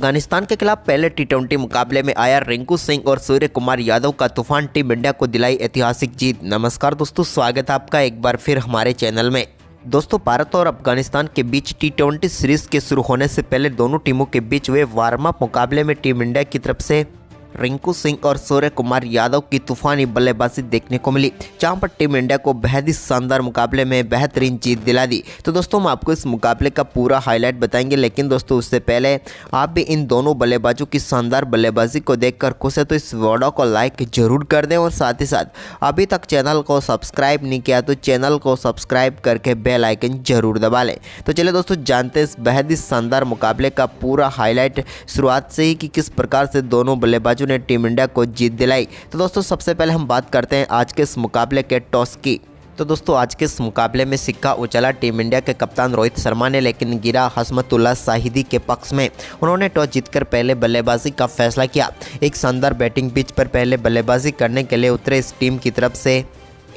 अफगानिस्तान के खिलाफ पहले टी20 मुकाबले में आया रिंकू सिंह और सूर्य कुमार यादव का तूफान टीम इंडिया को दिलाई ऐतिहासिक जीत। नमस्कार दोस्तों, स्वागत है आपका एक बार फिर हमारे चैनल में। दोस्तों, भारत और अफगानिस्तान के बीच टी20 सीरीज के शुरू होने से पहले दोनों टीमों के बीच हुए वार्म अप मुकाबले में टीम इंडिया की तरफ से रिंकू सिंह और सूर्य कुमार यादव की तूफानी बल्लेबाजी देखने को मिली, जहां पर टीम इंडिया को बेहद ही शानदार मुकाबले में बेहतरीन जीत दिला दी। तो दोस्तों, हम आपको इस मुकाबले का पूरा हाईलाइट बताएंगे, लेकिन दोस्तों उससे पहले आप भी इन दोनों बल्लेबाजों की शानदार बल्लेबाजी को देखकर खुश है तो इस वीडियो को लाइक जरूर कर दें और साथ ही साथ अभी तक चैनल को सब्सक्राइब नहीं किया तो चैनल को सब्सक्राइब करके बेल आइकन जरूर दबा लें। तो चलिए दोस्तों, जानते हैं इस बेहद ही शानदार मुकाबले का पूरा हाईलाइट शुरुआत से ही कि किस प्रकार से दोनों बल्लेबाजों ने टीम इंडिया को जीत दिलाई। तो दोस्तों, सबसे पहले हम बात करते हैं आज के इस मुकाबले के टॉस की। तो दोस्तों, आज के इस मुकाबले में सिक्का उछला टीम इंडिया के कप्तान रोहित शर्मा ने, लेकिन गिरा हसमतुल्लाह शाहिदी के पक्ष में। उन्होंने टॉस जीतकर पहले बल्लेबाजी का फैसला किया। एक शानदार बैटिंग पिच पर पहले बल्लेबाजी करने के लिए उतरे इस टीम की तरफ से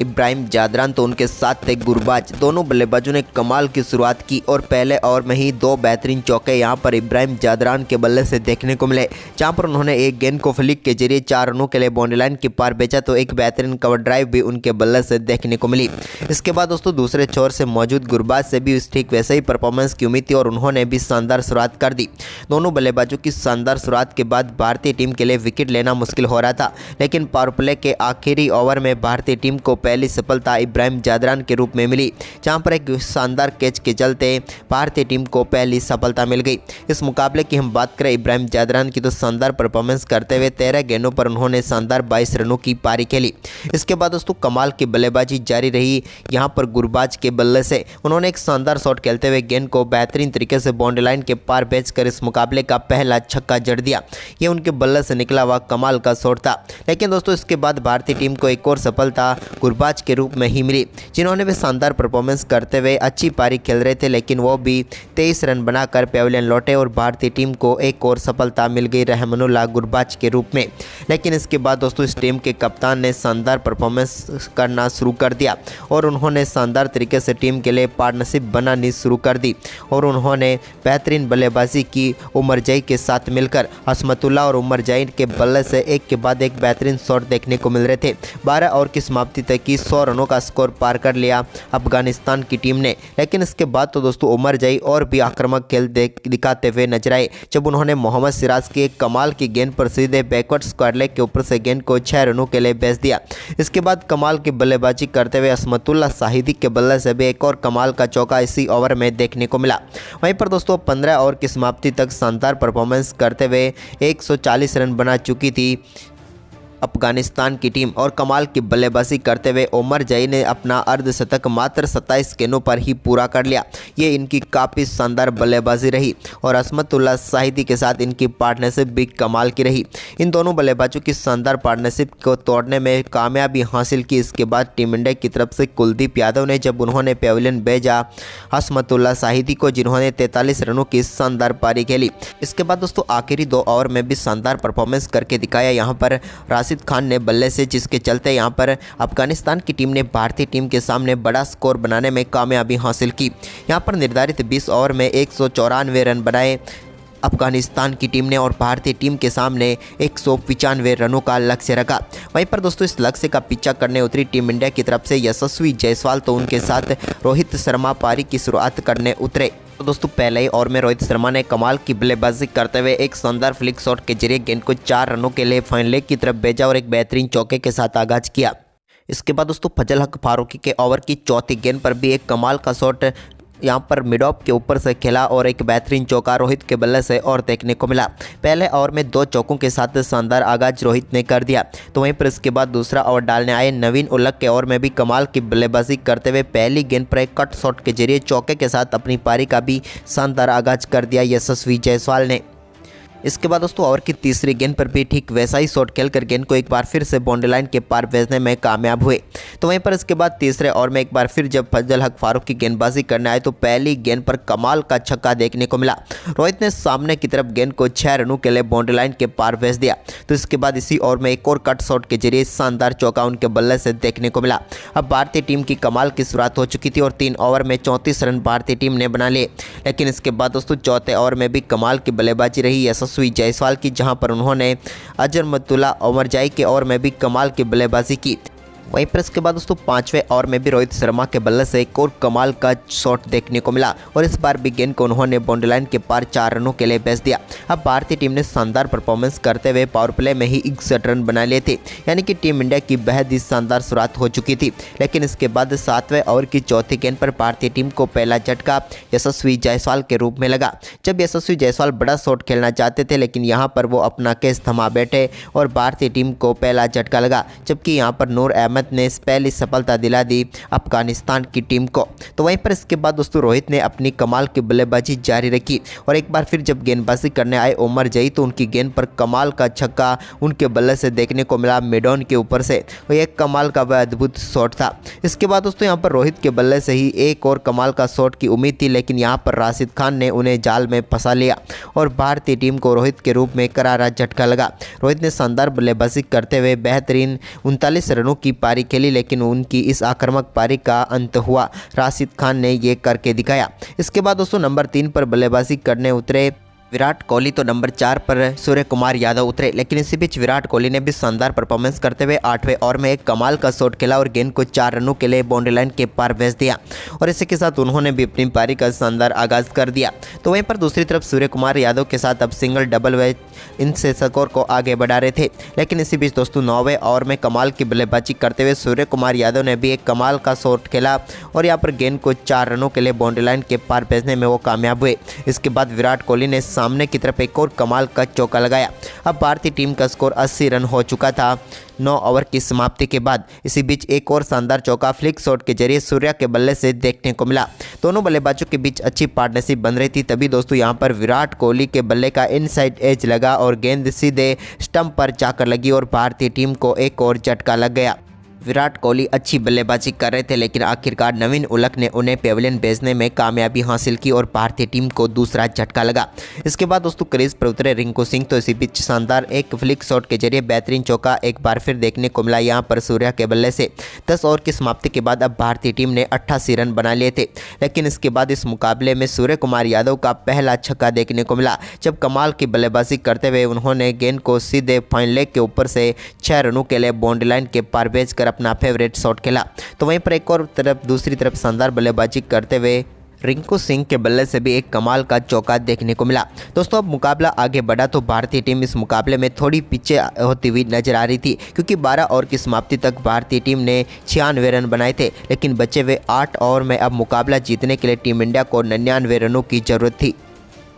इब्राहिम जादरान तो उनके साथ थे गुरबाज। दोनों बल्लेबाजों ने कमाल की शुरुआत की और पहले ओवर में ही दो बेहतरीन चौके यहां पर इब्राहिम जादरान के बल्ले से देखने को मिले, जहां पर उन्होंने एक गेंद को फ्लिक के जरिए 4 रनों के लिए बाउंड्री लाइन के पार भेजा तो एक बेहतरीन कवर ड्राइव भी उनके बल्ले से देखने को मिली। इसके बाद दोस्तों, दूसरे छोर से मौजूद गुरबाज से भी ठीक वैसे ही परफॉर्मेंस की उम्मीद थी और उन्होंने भी शानदार शुरुआत कर दी। दोनों बल्लेबाजों की शानदार शुरुआत के बाद भारतीय टीम के लिए विकेट लेना मुश्किल हो रहा था, लेकिन पावर प्ले के आखिरी ओवर में भारतीय टीम को पहली सफलता इब्राहिम जादरान के रूप में मिली, जहां पर एक शानदार कैच के चलते भारतीय टीम को पहली सफलता मिल गई। इस मुकाबले की हम बात करें इब्राहिम जादरान की तो शानदार परफॉर्मेंस करते हुए 13 गेंदों पर उन्होंने शानदार 22 रनों की पारी खेली। इसके बाद दोस्तों, कमाल की बल्लेबाजी जारी रही। यहां पर गुरबाज के बल्ले से उन्होंने एक शानदार शॉट खेलते हुए गेंद को बेहतरीन तरीके से बाउंड्री लाइन के पार भेजकर इस मुकाबले का पहला छक्का जड़ दिया। ये उनके बल्ले से निकला हुआ कमाल का शॉट था। लेकिन दोस्तों, इसके बाद भारतीय टीम को एक और सफलता गुरबाज के रूप में ही मिली, जिन्होंने भी शानदार परफॉर्मेंस करते हुए अच्छी पारी खेल रहे थे, लेकिन वो भी 23 रन बनाकर पेविलियन लौटे और भारतीय टीम को एक और सफलता मिल गई रहमानुल्लाह गुरबाज के रूप में। लेकिन इसके बाद दोस्तों, इस टीम के कप्तान ने शानदार परफॉर्मेंस करना शुरू कर दिया और उन्होंने शानदार तरीके से टीम के लिए पार्टनरशिप बनानी शुरू कर दी और उन्होंने बेहतरीन बल्लेबाजी की। उमर जई के साथ मिलकर हसमतुल्लाह और उमर जई के बल्ले से एक के बाद एक बेहतरीन शॉट देखने को मिल रहे थे। 12 ओवर की समाप्ति तक की 100 रनों का स्कोर पार कर लिया अफगानिस्तान की टीम ने। लेकिन इसके बाद तो दोस्तों, उमर जई और भी आक्रामक खेल दिखाते हुए नजर आए, जब उन्होंने मोहम्मद सिराज की एक कमाल की गेंद पर सीधे बैकवर्ड स्क्वायर लेग के ऊपर से गेंद को 6 रनों के लिए भेज दिया। इसके बाद कमाल की बल्लेबाजी करते हुए हसमतुल्लाह शाहिदी के बल्ले से भी एक और कमाल का चौका इसी ओवर में देखने को मिला। वहीं पर दोस्तों, 15 ओवर की समाप्ति तक शानदार परफॉर्मेंस करते हुए 140 रन बना चुकी थी अफगानिस्तान की टीम और कमाल की बल्लेबाजी करते हुए उमर जई ने अपना अर्धशतक मात्र 27 गेंदों पर ही पूरा कर लिया। ये इनकी काफ़ी शानदार बल्लेबाजी रही और हसमतुल्लाह शाहिदी के साथ इनकी पार्टनरशिप भी कमाल की रही। इन दोनों बल्लेबाजों की शानदार पार्टनरशिप को तोड़ने में कामयाबी हासिल की। इसके बाद टीम इंडिया की तरफ से कुलदीप यादव ने जब उन्होंने पेविलियन भेजा हसमतुल्लाह शाहिदी को, जिन्होंने 43 रनों की शानदार पारी खेली। इसके बाद दोस्तों, आखिरी 2 ओवर में भी शानदार परफॉर्मेंस करके दिखाया यहाँ पर राशिद खान ने बल्ले से, जिसके चलते यहां पर अफगानिस्तान की टीम ने भारतीय टीम के सामने बड़ा स्कोर बनाने में कामयाबी हासिल की। यहां पर निर्धारित 20 ओवर में 194 रन बनाए अफगानिस्तान की टीम ने और भारतीय टीम के सामने 195 रनों का लक्ष्य रखा। वहीं पर दोस्तों, इस लक्ष्य का पीछा करने उतरी टीम इंडिया की तरफ से यशस्वी जायसवाल तो उनके साथ रोहित शर्मा पारी की शुरुआत करने उतरे। तो दोस्तों, पहले ही ओवर में रोहित शर्मा ने कमाल की बल्लेबाजी करते हुए एक शानदार फ्लिक शॉट के जरिए गेंद को 4 रनों के लिए फाइन लेग की तरफ भेजा और एक बेहतरीन चौके के साथ आगाज किया। इसके बाद दोस्तों, फजल हक फारूकी के ओवर की चौथी गेंद पर भी एक कमाल का शॉट यहाँ पर मिड ऑफ के ऊपर से खेला और एक बेहतरीन चौका रोहित के बल्ले से और देखने को मिला। पहले ओवर में 2 चौकों के साथ शानदार आगाज रोहित ने कर दिया। तो वहीं पर इसके बाद दूसरा ओवर डालने आए नवीन उलक के ओवर में भी कमाल की बल्लेबाजी करते हुए पहली गेंद पर एक कट शॉट के जरिए चौके के साथ अपनी पारी का भी शानदार आगाज कर दिया यशस्वी जायसवाल ने। इसके बाद दोस्तों, ओवर की तीसरी गेंद पर भी ठीक वैसा ही शॉट खेलकर गेंद को एक बार फिर से बाउंड्री लाइन के पार भेजने में कामयाब हुए। तो वहीं पर इसके बाद तीसरे ओवर में एक बार फिर जब फजल हक फारूक की गेंदबाजी करने आए तो पहली गेंद पर कमाल का छक्का देखने को मिला। रोहित ने सामने की तरफ गेंद को 6 रनों के लिए बाउंड्री लाइन के पार भेज दिया। तो इसके बाद इसी ओवर में एक और कट शॉट के जरिए शानदार चौका उनके बल्ले से देखने को मिला। अब भारतीय टीम की कमाल की शुरुआत हो चुकी थी और 3 ओवर में 34 रन भारतीय टीम ने बना लिए। लेकिन इसके बाद दोस्तों, चौथे ओवर में भी कमाल की बल्लेबाजी रही। यशस्वी जायसवाल की, जहां पर उन्होंने अजरमतुल्ला उमरजाई के ओवर में भी कमाल की बल्लेबाजी की। वहीं पर इसके बाद दोस्तों 5वें ओवर में भी रोहित शर्मा के बल्ले से एक और कमाल का शॉट देखने को मिला और इस बार भी गेंद को उन्होंने बाउंड्री लाइन के पार 4 रनों के लिए भेज दिया। अब भारतीय टीम ने शानदार परफॉर्मेंस करते हुए पावर प्ले में ही 61 रन बना लिए थे, यानी कि टीम इंडिया की बेहद ही शानदार शुरुआत हो चुकी थी। लेकिन इसके बाद 7वें ओवर की चौथी गेंद पर भारतीय टीम को पहला झटका यशस्वी जायसवाल के रूप में लगा। जब यशस्वी जायसवाल बड़ा शॉट खेलना चाहते थे, लेकिन यहाँ पर वो अपना केस थमा बैठे और भारतीय टीम को पहला झटका लगा, जबकि यहाँ पर नूर अहमद ने पहली सफलता दिला दी अफगानिस्तान की टीम को। तो वहीं पर इसके बाद दोस्तों रोहित ने अपनी कमाल की बल्लेबाजी जारी रखी और एक बार फिर जब गेंदबाजी करने आए उमरजाई तो उनकी गेंद पर कमाल का छक्का उनके बल्ले से देखने को मिला मिडॉन के ऊपर से। वो एक कमाल का वह अद्भुत शॉट था। इसके बाद दोस्तों यहाँ पर रोहित के बल्ले से ही एक और कमाल का शॉट की उम्मीद थी, लेकिन यहाँ पर राशिद खान ने उन्हें जाल में फंसा लिया और भारतीय टीम को रोहित के रूप में करारा झटका लगा। रोहित ने शानदार बल्लेबाजी करते हुए बेहतरीन 39 रनों की पारी खेली, लेकिन उनकी इस आक्रामक पारी का अंत हुआ। राशिद खान ने ये करके दिखाया। इसके बाद दोस्तों नंबर 3 पर बल्लेबाजी करने उतरे विराट कोहली, तो नंबर 4 पर सूर्य कुमार यादव उतरे। लेकिन इसी बीच विराट कोहली ने भी शानदार परफॉर्मेंस करते हुए 8वें ओवर में एक कमाल का शॉट खेला और गेंद को 4 रनों के लिए बाउंड्री लाइन के पार भेज दिया और इसी के साथ उन्होंने भी अपनी पारी का शानदार आगाज कर दिया। तो वहीं पर दूसरी तरफ सूर्य कुमार यादव के साथ अब सिंगल डबल वे इनसे स्कोर को आगे बढ़ा रहे थे। लेकिन इसी बीच दोस्तों 9वें ओवर में कमाल की बल्लेबाजी करते हुए सूर्य कुमार यादव ने भी एक कमाल का शॉट खेला और यहाँ पर गेंद को 4 रनों के लिए बाउंड्री लाइन के पार भेजने में वो कामयाब हुए। इसके बाद विराट कोहली ने सामने की तरफ एक और कमाल का चौका लगाया। अब भारतीय टीम का स्कोर 80 रन हो चुका था 9 ओवर की समाप्ति के बाद। इसी बीच एक और शानदार चौका फ्लिक शॉट के जरिए सूर्या के बल्ले से देखने को मिला। दोनों बल्लेबाजों के बीच अच्छी पार्टनरशिप बन रही थी। तभी दोस्तों यहां पर विराट कोहली के बल्ले का इनसाइड एज लगा और गेंद सीधे स्टंप पर जाकर लगी और भारतीय टीम को एक और झटका लग गया। विराट कोहली अच्छी बल्लेबाजी कर रहे थे, लेकिन आखिरकार नवीन उलक ने उन्हें पेविलियन भेजने में कामयाबी हासिल की और भारतीय टीम को दूसरा झटका लगा। इसके बाद दोस्तों क्रीज पर उतरे रिंकू सिंह, तो इसी बीच शानदार एक फ्लिक शॉट के जरिए बेहतरीन चौका एक बार फिर देखने को मिला यहाँ पर सूर्या के बल्ले से। 10 ओवर की समाप्ति के बाद अब भारतीय टीम ने 88 रन बना लिए थे। लेकिन इसके बाद इस मुकाबले में सूर्य कुमार यादव का पहला छक्का देखने को मिला, जब कमाल की बल्लेबाजी करते हुए उन्होंने गेंद को सीधे फाइन लेग के ऊपर से 6 रनों के लिए बाउंड्री लाइन के पार भेजकर अपना फेवरेट शॉट खेला। तो वहीं पर एक और तरफ दूसरी तरफ शानदार बल्लेबाजी करते हुए रिंकू सिंह के बल्ले से भी एक कमाल का चौका देखने को मिला। दोस्तों अब मुकाबला आगे बढ़ा तो भारतीय टीम इस मुकाबले में थोड़ी पीछे होती हुई नजर आ रही थी, क्योंकि 12 ओवर की समाप्ति तक भारतीय टीम ने 96 रन बनाए थे। लेकिन बचे हुए 8 ओवर में अब मुकाबला जीतने के लिए टीम इंडिया को 99 रनों की जरूरत थी।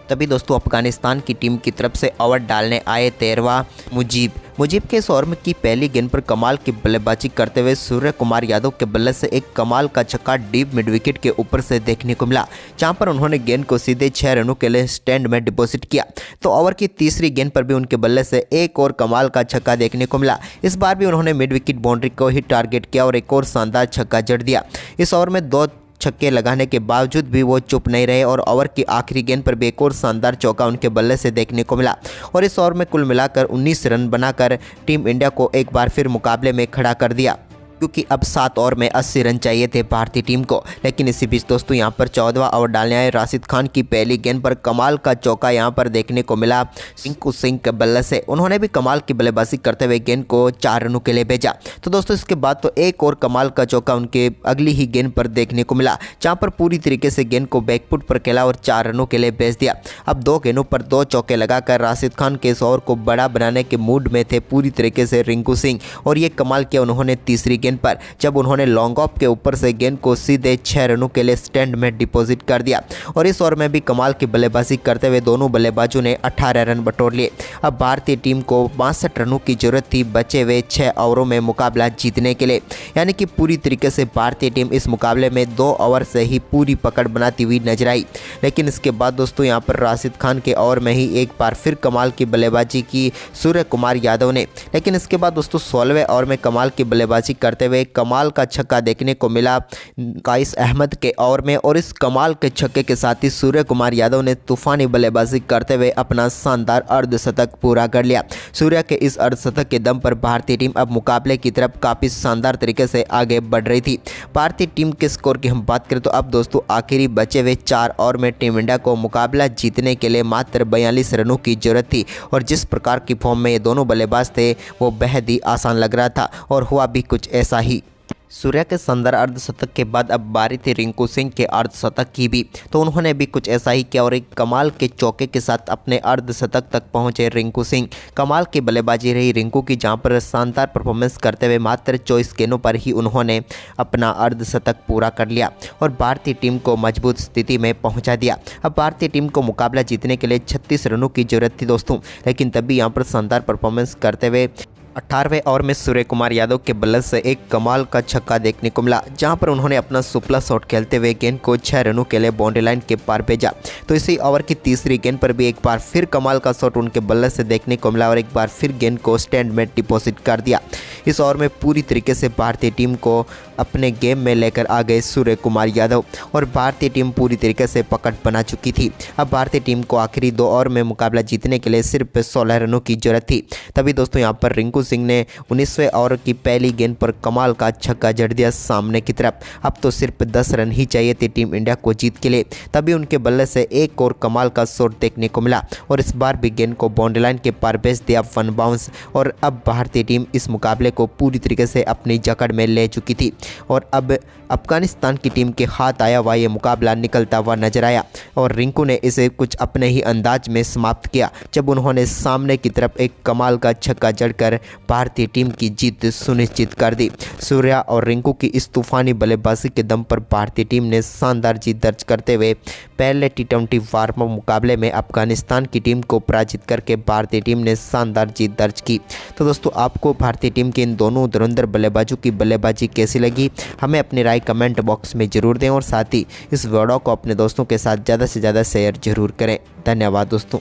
तभी दोस्तों अफगानिस्तान की टीम की तरफ से ओवर डालने आए 13वां मुजीब के इस ओवर की पहली गेंद पर कमाल की बल्लेबाजी करते हुए सूर्य कुमार यादव के बल्ले से एक कमाल का छक्का डीप मिड विकेट के ऊपर से देखने को मिला, जहां पर उन्होंने गेंद को सीधे 6 रनों के लिए स्टैंड में डिपॉजिट किया। तो ओवर की तीसरी गेंद पर भी उनके बल्ले से एक और कमाल का छक्का देखने को मिला। इस बार भी उन्होंने मिड विकेट बाउंड्री को ही टारगेट किया और एक और शानदार छक्का जड़ दिया। इस ओवर में 2 छक्के लगाने के बावजूद भी वो चुप नहीं रहे और ओवर की आखिरी गेंद पर भी एक और शानदार चौका उनके बल्ले से देखने को मिला और इस ओवर में कुल मिलाकर 19 रन बनाकर टीम इंडिया को एक बार फिर मुकाबले में खड़ा कर दिया, क्योंकि अब 7 ओवर में 80 रन चाहिए थे भारतीय टीम को। लेकिन इसी बीच दोस्तों यहां पर 14वां ओवर डालने आए राशिद खान की पहली गेंद पर कमाल का चौका यहां पर देखने को मिला रिंकू सिंह के बल्ले से। उन्होंने भी कमाल की बल्लेबाजी करते हुए गेंद को 4 रनों के लिए भेजा। तो दोस्तों इसके बाद तो एक और कमाल का चौका उनके अगली ही गेंद पर देखने को मिला, जहाँ पर पूरी तरीके से गेंद को बैकफुट पर खेला और 4 रनों के लिए भेज दिया। अब 2 गेंदों पर 2 चौके लगाकर राशिद खान के इस ओवर को बड़ा बनाने के मूड में थे पूरी तरीके से रिंकू सिंह, और ये कमाल किया उन्होंने तीसरी गेंद पर, जब उन्होंने लॉन्ग ऑफ के ऊपर से गेंद को सीधे 6 रनों के लिए स्टैंड में डिपॉजिट कर दिया। और इस ओवर में भी कमाल की बल्लेबाजी करते हुए दोनों बल्लेबाजों ने 18 रन बटोर लिए। अब भारतीय टीम को 62 रनों की जरूरत थी बचे हुए 6 ओवरों में मुकाबला जीतने के लिए, यानी कि पूरी तरीके से भारतीय टीम इस मुकाबले में 2 ओवर से ही पूरी पकड़ बनाती हुई नजर आई। लेकिन इसके बाद दोस्तों यहाँ पर राशिद खान के ओवर में ही एक बार फिर कमाल की बल्लेबाजी की सूर्य कुमार यादव ने। लेकिन इसके बाद दोस्तों 16वें ओवर में कमाल की बल्लेबाजी करते करते हुए कमाल का छक्का देखने को मिला काइस अहमद के ओवर में, और इस कमाल के छक्के के साथ ही सूर्य कुमार यादव ने तूफानी बल्लेबाजी करते हुए अपना शानदार अर्धशतक पूरा कर लिया। सूर्य के इस अर्धशतक के दम पर भारतीय टीम अब मुकाबले की तरफ काफ़ी शानदार तरीके से आगे बढ़ रही थी। भारतीय टीम के स्कोर की हम बात करें तो अब दोस्तों आखिरी बचे हुए 4 ओवर में टीम इंडिया को मुकाबला जीतने के लिए मात्र 42 रनों की जरूरत थी, और जिस प्रकार की फॉर्म में ये दोनों बल्लेबाज थे वो बेहद ही आसान लग रहा था, और हुआ भी कुछ ऐसा ही। सूर्या के शानदार अर्धशतक के बाद अब बारी थी रिंकू सिंह के अर्धशतक की भी, तो उन्होंने भी कुछ ऐसा ही किया और एक कमाल के चौके के साथ अपने अर्धशतक तक पहुंचे रिंकू सिंह। कमाल की बल्लेबाजी रही रिंकू की, जहां पर शानदार परफॉर्मेंस करते हुए मात्र 24 गेंदों पर ही उन्होंने अपना अर्धशतक पूरा कर लिया और भारतीय टीम को मजबूत स्थिति में पहुँचा दिया। अब भारतीय टीम को मुकाबला जीतने के लिए 36 रनों की जरूरत थी दोस्तों, लेकिन तब भी यहाँ पर शानदार परफॉर्मेंस करते हुए 18वें ओवर में सूर्य कुमार यादव के बल्ले से एक कमाल का छक्का देखने को मिला, जहां पर उन्होंने अपना सुपला शॉट खेलते हुए गेंद को 6 रनों के लिए बाउंड्री लाइन के पार भेजा। तो इसी ओवर की तीसरी गेंद पर भी एक बार फिर कमाल का शॉट उनके बल्ले से देखने को मिला और एक बार फिर गेंद को स्टैंड में डिपॉजिट कर दिया। इस ओवर में पूरी तरीके से भारतीय टीम को अपने गेम में लेकर आ गए सूर्य कुमार यादव, और भारतीय टीम पूरी तरीके से पकड़ बना चुकी थी। अब भारतीय टीम को आखिरी 2 ओवर में मुकाबला जीतने के लिए सिर्फ 16 रनों की जरूरत थी। तभी दोस्तों यहाँ पर रिंकू सिंह ने 19वें ओवर की पहली गेंद पर कमाल का छक्का जड़ दिया सामने की तरफ। अब तो सिर्फ 10 रन ही चाहिए थे टीम इंडिया को जीत के लिए, तभी उनके बल्ले से एक और कमाल का शॉट देखने को मिला और इस बार भी गेंद को बाउंड्री लाइन के पार भेज दिया वन बाउंस, और अब भारतीय टीम इस मुकाबले को पूरी तरीके से अपनी जकड़ में ले चुकी थी। और अब अफगानिस्तान की टीम के हाथ आया हुआ ये मुकाबला निकलता हुआ नजर आया, और रिंकू ने इसे कुछ अपने ही अंदाज में समाप्त किया जब उन्होंने सामने की तरफ एक कमाल का छक्का जड़कर भारतीय टीम की जीत सुनिश्चित कर दी। सूर्या और रिंकू की इस तूफानी बल्लेबाजी के दम पर भारतीय टीम ने शानदार जीत दर्ज करते हुए पहले T20 वार्म अप मुकाबले में अफगानिस्तान की टीम को पराजित करके भारतीय टीम ने शानदार जीत दर्ज की। तो दोस्तों आपको भारतीय टीम के इन दोनों धुरंधर बल्लेबाजों की बल्लेबाजी कैसी लगी, हमें अपनी राय कमेंट बॉक्स में ज़रूर दें, और साथ ही इस वीडियो को अपने दोस्तों के साथ ज़्यादा से ज़्यादा शेयर जरूर करें। धन्यवाद दोस्तों।